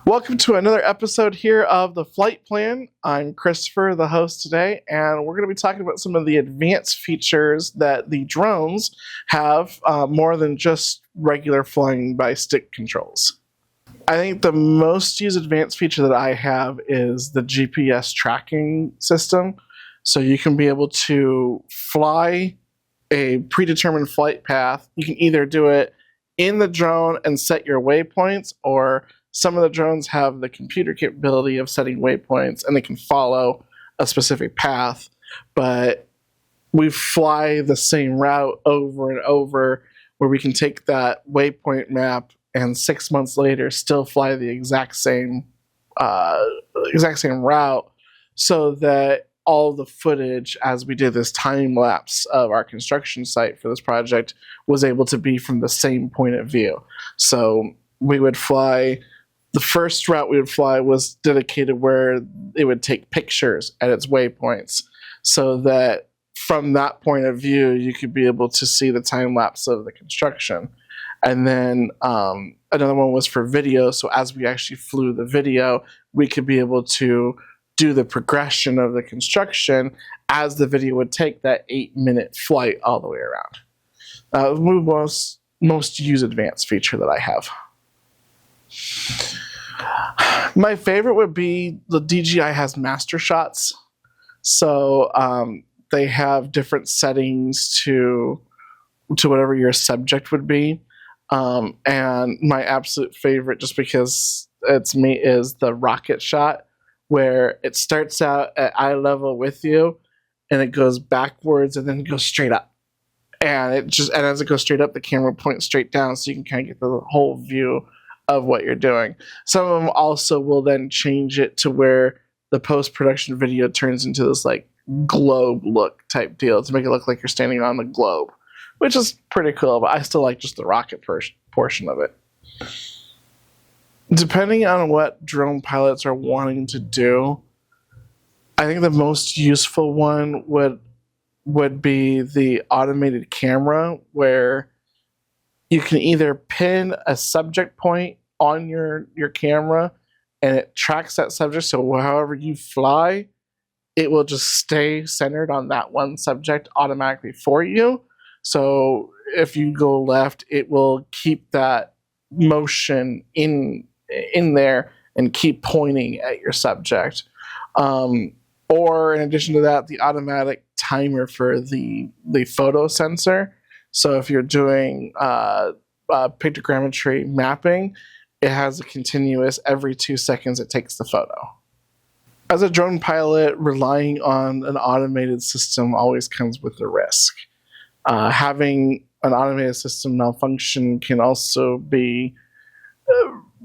Welcome to another episode here of the Flight Plan. I'm Christopher, the host today, and we're going to be talking about some of the advanced features that the drones have, more than just regular flying by stick controls. I think the most used advanced feature that I have is the GPS tracking system. So you can be able to fly a predetermined flight path. You can either do it in the drone and set your waypoints, or some of the drones have the computer capability of setting waypoints and they can follow a specific path, but we fly the same route over and over, where we can take that waypoint map and 6 months later still fly the exact same route, so that all the footage, as we did this time lapse of our construction site for this project, was able to be from the same point of view. So we would fly, the first route we would fly was dedicated where it would take pictures at its waypoints, so that from that point of view you could be able to see the time lapse of the construction. And then another one was for video, so as we actually flew the video, we could be able to do the progression of the construction as the video would take that 8-minute flight all the way around. The most used advanced feature that I have. My favorite would be the DJI has master shots. So they have different settings to whatever your subject would be. And my absolute favorite, just because it's me, is the rocket shot, where it starts out at eye level with you and it goes backwards and then goes straight up. And as it goes straight up, the camera points straight down, so you can kind of get the whole view of what you're doing. Some of them also will then change it to where the post-production video turns into this like globe look type deal to make it look like you're standing on the globe, which is pretty cool, but I still like just the rocket portion of it. Depending on what drone pilots are wanting to do, I think the most useful one would be the automated camera, where you can either pin a subject point on your camera and it tracks that subject, so however you fly, it will just stay centered on that one subject automatically for you. So if you go left, it will keep that motion in there and keep pointing at your subject. Or in addition to that, the automatic timer for the photo sensor. So if you're doing photogrammetry mapping, it has a continuous, every 2 seconds it takes the photo. As a drone pilot, relying on an automated system always comes with a risk. Having an automated system malfunction can also be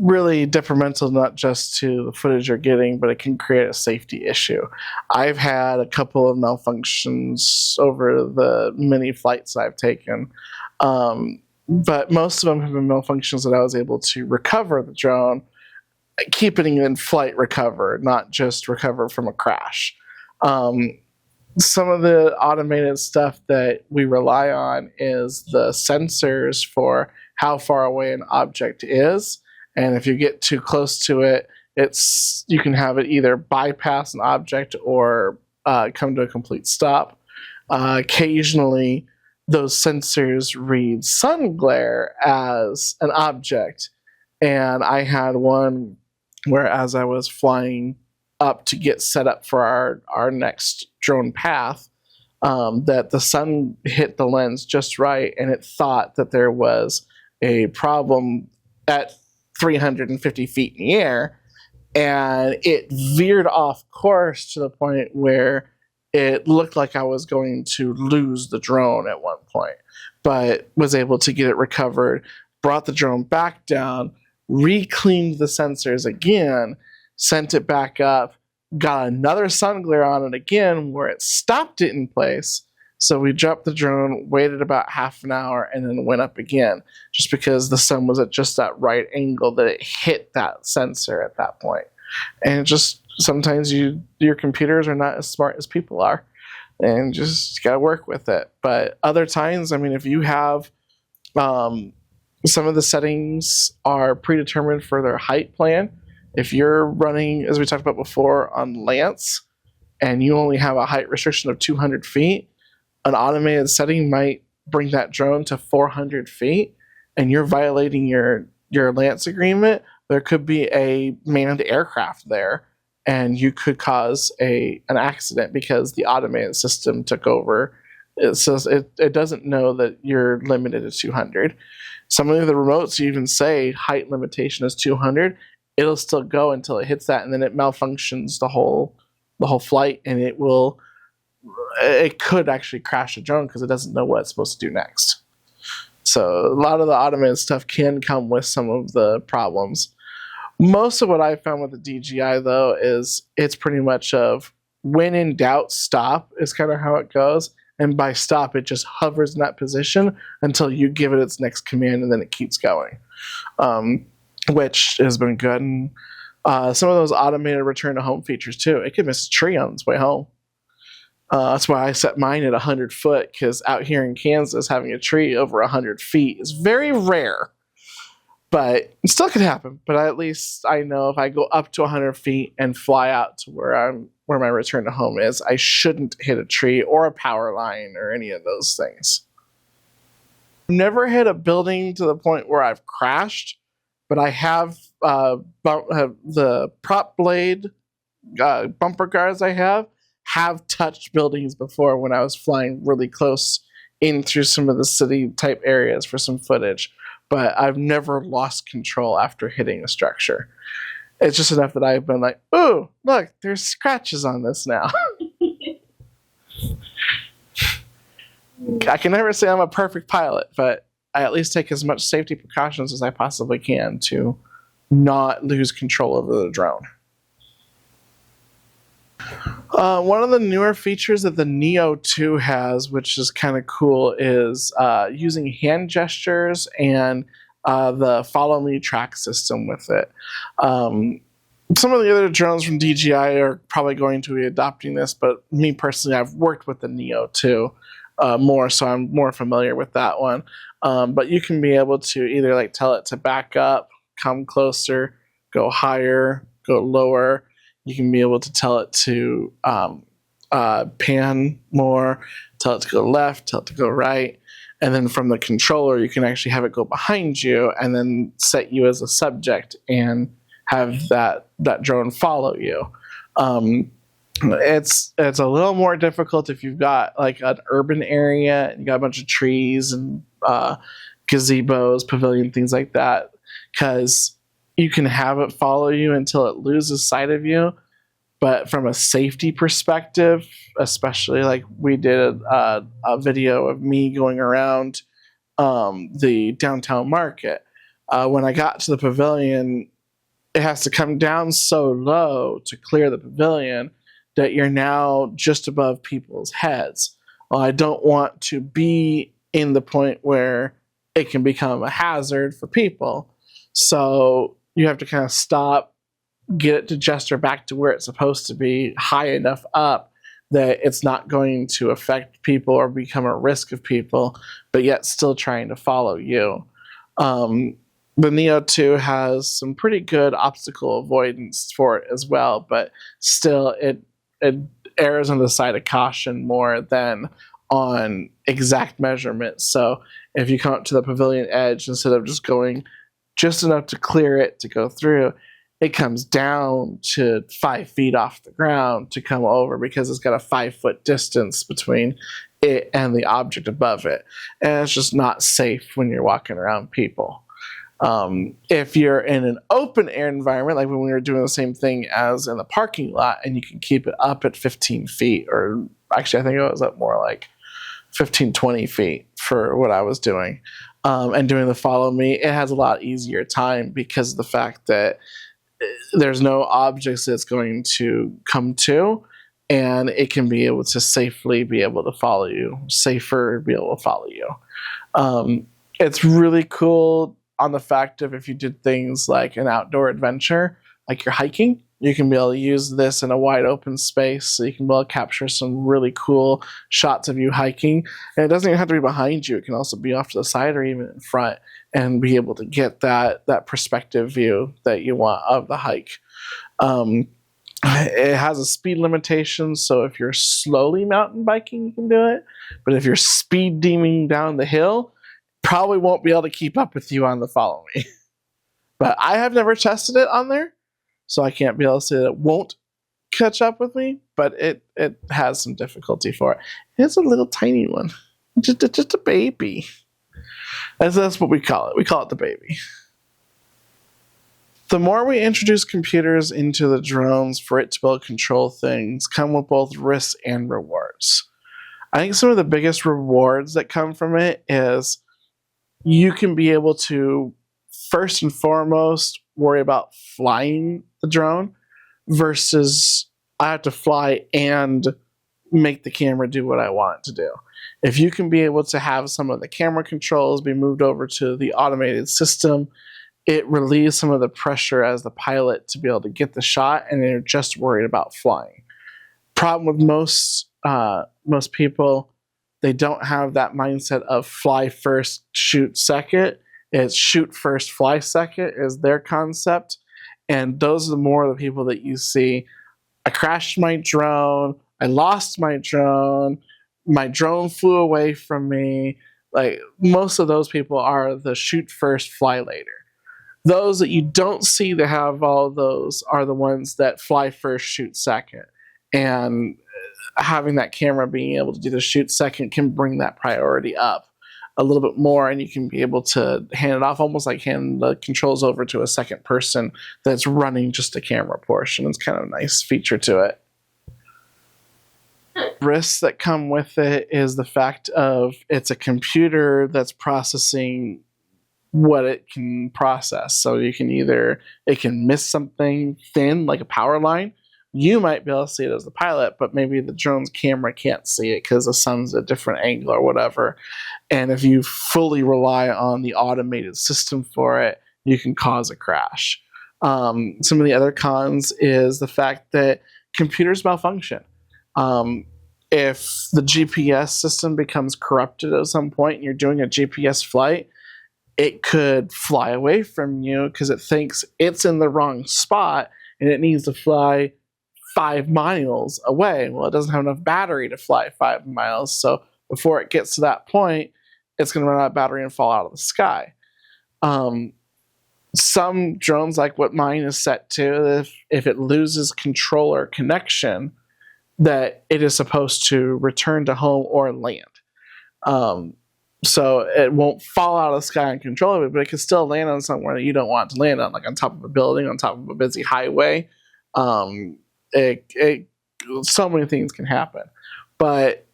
really detrimental, not just to the footage you're getting, but it can create a safety issue. I've had a couple of malfunctions over the many flights I've taken, but most of them have been malfunctions that I was able to recover the drone, keeping it in flight recover, not just recover from a crash. Some of the automated stuff that we rely on is the sensors for how far away an object is. And if you get too close to it, you can have it either bypass an object or come to a complete stop. Occasionally, those sensors read sun glare as an object. And I had one where, as I was flying up to get set up for our next drone path, that the sun hit the lens just right, and it thought that there was a problem at 350 feet in the air, and it veered off course to the point where it looked like I was going to lose the drone at one point, but was able to get it recovered, brought the drone back down, re-cleaned the sensors again, sent it back up, got another sun glare on it again where it stopped it in place. So we dropped the drone, waited about half an hour, and then went up again, just because the sun was at just that right angle that it hit that sensor at that point. And just sometimes your computers are not as smart as people are, and just got to work with it. But other times, I mean, if you have some of the settings are predetermined for their height plan, If you're running, as we talked about before, on Lance, and you only have a height restriction of 200 feet, an automated setting might bring that drone to 400 feet, and you're violating your Lance agreement. There could be a manned aircraft there, and you could cause an accident because the automated system took over. It says it doesn't know that you're limited to 200. Some of the remotes even say height limitation is 200. It'll still go until it hits that, and then it malfunctions the whole flight, and it could actually crash the drone because it doesn't know what it's supposed to do next. So a lot of the automated stuff can come with some of the problems. Most of what I found with the DJI, though, is it's pretty much of when in doubt, stop is kind of how it goes. And by stop, it just hovers in that position until you give it its next command, and then it keeps going, which has been good. And some of those automated return to home features, too. It could miss a tree on its way home. That's why I set mine at 100 foot, because out here in Kansas, having a tree over 100 feet is very rare. But it still could happen. But at least I know if I go up to 100 feet and fly out to where my return to home is, I shouldn't hit a tree or a power line or any of those things. Never hit a building to the point where I've crashed, but I have the prop blade bumper guards I have touched buildings before when I was flying really close in through some of the city type areas for some footage. But I've never lost control after hitting a structure. It's just enough that I've been like, ooh, look, there's scratches on this now. I can never say I'm a perfect pilot, but I at least take as much safety precautions as I possibly can to not lose control over the drone. One of the newer features that the Neo 2 has, which is kind of cool, is using hand gestures and the follow me track system with it. Some of the other drones from DJI are probably going to be adopting this, but me personally, I've worked with the Neo 2 more, so I'm more familiar with that one. But you can be able to either like tell it to back up, come closer, go higher, go lower. You can be able to tell it to pan more, tell it to go left, tell it to go right. And then from the controller, you can actually have it go behind you and then set you as a subject and have that drone follow you. It's a little more difficult if you've got like an urban area and you got a bunch of trees and gazebos, pavilion, things like that, because you can have it follow you until it loses sight of you. But from a safety perspective, especially like we did a video of me going around the downtown market. When I got to the pavilion, it has to come down so low to clear the pavilion that you're now just above people's heads. Well, I don't want to be in the point where it can become a hazard for people. So you have to kind of stop, get it to gesture back to where it's supposed to be, high enough up that it's not going to affect people or become a risk of people, but yet still trying to follow you. The Neo 2 has some pretty good obstacle avoidance for it as well, but still it errs on the side of caution more than on exact measurement. So if you come up to the pavilion edge, instead of just going just enough to clear it to go through, it comes down to 5 feet off the ground to come over because it's got a 5-foot distance between it and the object above it. And it's just not safe when you're walking around people. If you're in an open air environment, like when we were doing the same thing as in the parking lot, and you can keep it up at 15 feet, or actually I think it was up more like 15, 20 feet for what I was doing, and doing the follow me, it has a lot easier time because of the fact that there's no objects that's going to come to, and it can be able to safely be able to follow you, safer be able to follow you. It's really cool on the fact of if you did things like an outdoor adventure, like you're hiking, You can be able to use this in a wide open space, so you can be able to capture some really cool shots of you hiking. And it doesn't even have to be behind you. It can also be off to the side or even in front, and be able to get that perspective view that you want of the hike. It has a speed limitation, so if you're slowly mountain biking, you can do it. But if you're speed deming down the hill, probably won't be able to keep up with you on the follow me. But I have never tested it on there, so I can't be able to say that it won't catch up with me, but it has some difficulty for it. It's a little tiny one. Just a baby. That's what we call it. We call it the baby. The more we introduce computers into the drones for it to be able to control things, come with both risks and rewards. I think some of the biggest rewards that come from it is you can be able to, first and foremost, worry about flying the drone versus I have to fly and make the camera do what I want it to do. If you can be able to have some of the camera controls be moved over to the automated system, it relieves some of the pressure as the pilot to be able to get the shot, and they're just worried about flying. Problem with most people, they don't have that mindset of fly first, shoot second. It's shoot first, fly second is their concept. And those are more of the people that you see. I crashed my drone. I lost my drone. My drone flew away from me. Like, most of those people are the shoot first, fly later. Those that you don't see that have all of those are the ones that fly first, shoot second. And having that camera being able to do the shoot second can bring that priority up a little bit more, and you can be able to hand it off almost like hand the controls over to a second person that's running just the camera portion. It's kind of a nice feature to it. Risks that come with it is the fact of it's a computer that's processing what it can process. So you can it can miss something thin like a power line. You might be able to see it as the pilot, but maybe the drone's camera can't see it because the sun's at a different angle or whatever. And if you fully rely on the automated system for it, you can cause a crash. Some of the other cons is the fact that computers malfunction. If the GPS system becomes corrupted at some point and you're doing a GPS flight, it could fly away from you because it thinks it's in the wrong spot and it needs to fly 5 miles away. Well, it doesn't have enough battery to fly 5 miles, so before it gets to that point, it's going to run out of battery and fall out of the sky. Some drones, like what mine is set to, if it loses controller connection, that it is supposed to return to home or land. So it won't fall out of the sky and control it, but it can still land on somewhere that you don't want it to land on, like on top of a building, on top of a busy highway. So many things can happen. But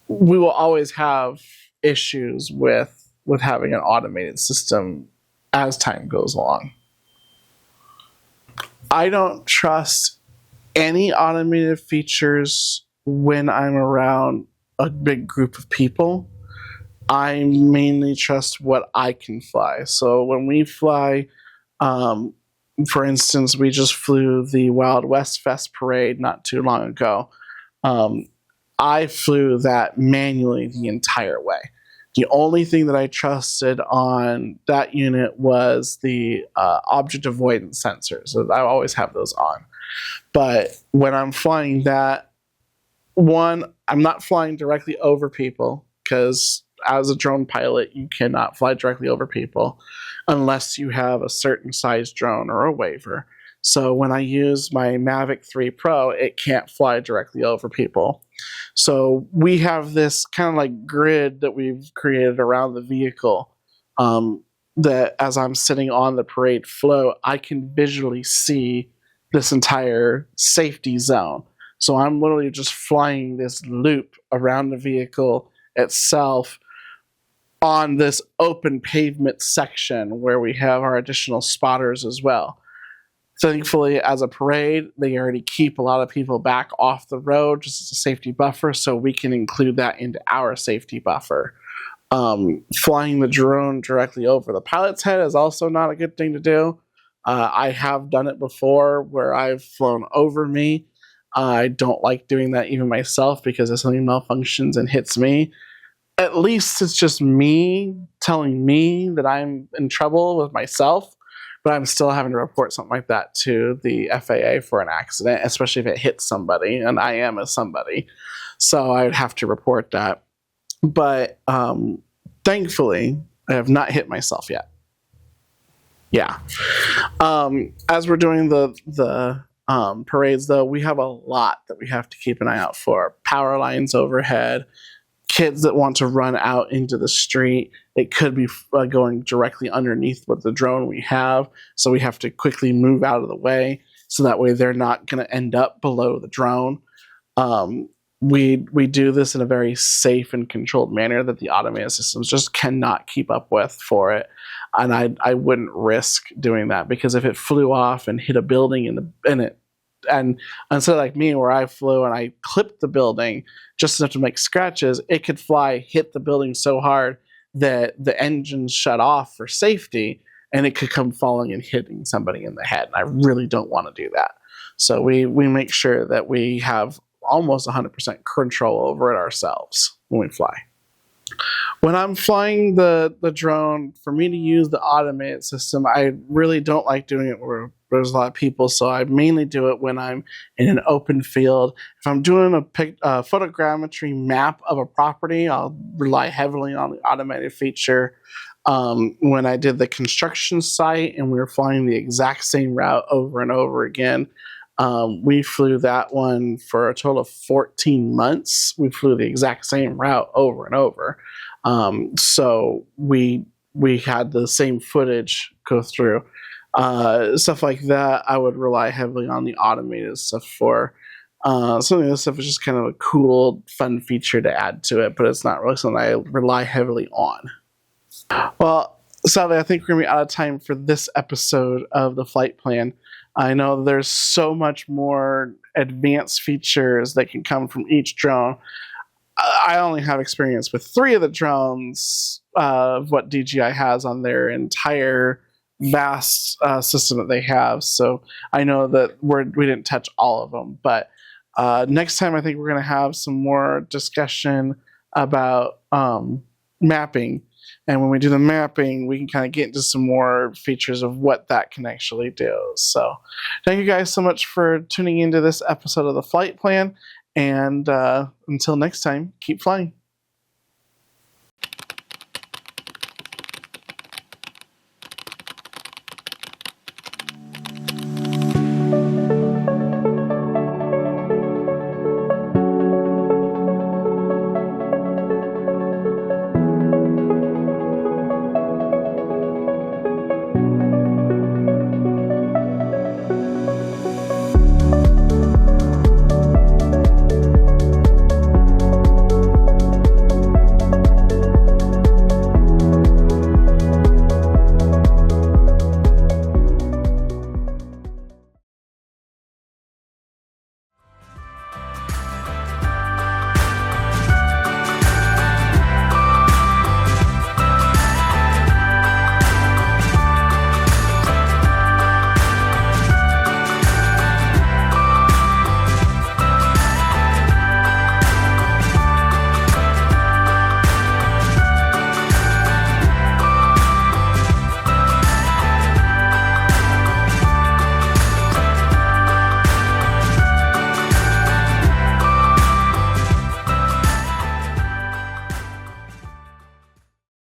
we will always have issues with having an automated system as time goes along. I don't trust any automated features when I'm around a big group of people. I mainly trust what I can fly. So when we fly, for instance, we just flew the Wild West Fest parade not too long ago. I flew that manually the entire way. The only thing that I trusted on that unit was the object avoidance sensors. So I always have those on. But when I'm flying that, one, I'm not flying directly over people because as a drone pilot, you cannot fly directly over people unless you have a certain size drone or a waiver. So when I use my Mavic 3 Pro, it can't fly directly over people. So we have this kind of like grid that we've created around the vehicle that as I'm sitting on the parade float, I can visually see this entire safety zone. So I'm literally just flying this loop around the vehicle itself on this open pavement section where we have our additional spotters as well. Thankfully, as a parade, they already keep a lot of people back off the road just as a safety buffer, so we can include that into our safety buffer. Flying the drone directly over the pilot's head is also not a good thing to do. I have done it before where I've flown over me. I don't like doing that even myself, because if something malfunctions and hits me, at least it's just me telling me that I'm in trouble with myself, but I'm still having to report something like that to the FAA for an accident, especially if it hits somebody, and I am a somebody. So I would have to report that. But thankfully, I have not hit myself yet. Yeah. As we're doing the parades, though, we have a lot that we have to keep an eye out for. Power lines overhead, kids that want to run out into the street. It could be going directly underneath what the drone we have, so we have to quickly move out of the way, so that way they're not going to end up below the drone. We do this in a very safe and controlled manner that the automated systems just cannot keep up with for it. And I wouldn't risk doing that, because if it flew off and hit a building and instead of like me where I flew and I clipped the building just enough to make scratches, it could fly, hit the building so hard that the engines shut off for safety, and it could come falling and hitting somebody in the head. And I really don't want to do that. So we make sure that we have almost 100% control over it ourselves when we fly. When I'm flying the drone, for me to use the automated system, I really don't like doing it where there's a lot of people, so I mainly do it when I'm in an open field. If I'm doing a photogrammetry map of a property, I'll rely heavily on the automated feature. When I did the construction site and we were flying the exact same route over and over again, we flew that one for a total of 14 months. We flew the exact same route over and over. So we had the same footage go through. Stuff like that, I would rely heavily on the automated stuff for. Some of this stuff is just kind of a cool, fun feature to add to it, but it's not really something I rely heavily on. Well, sadly, I think we're going to be out of time for this episode of the flight plan. I know there's so much more advanced features that can come from each drone. I only have experience with 3 of the drones of what DJI has on their entire vast system that they have. So I know that we didn't touch all of them. But next time, I think we're going to have some more discussion about mapping. And when we do the mapping, we can kind of get into some more features of what that can actually do. So thank you guys so much for tuning into this episode of the Flight Plan. And until next time, keep flying.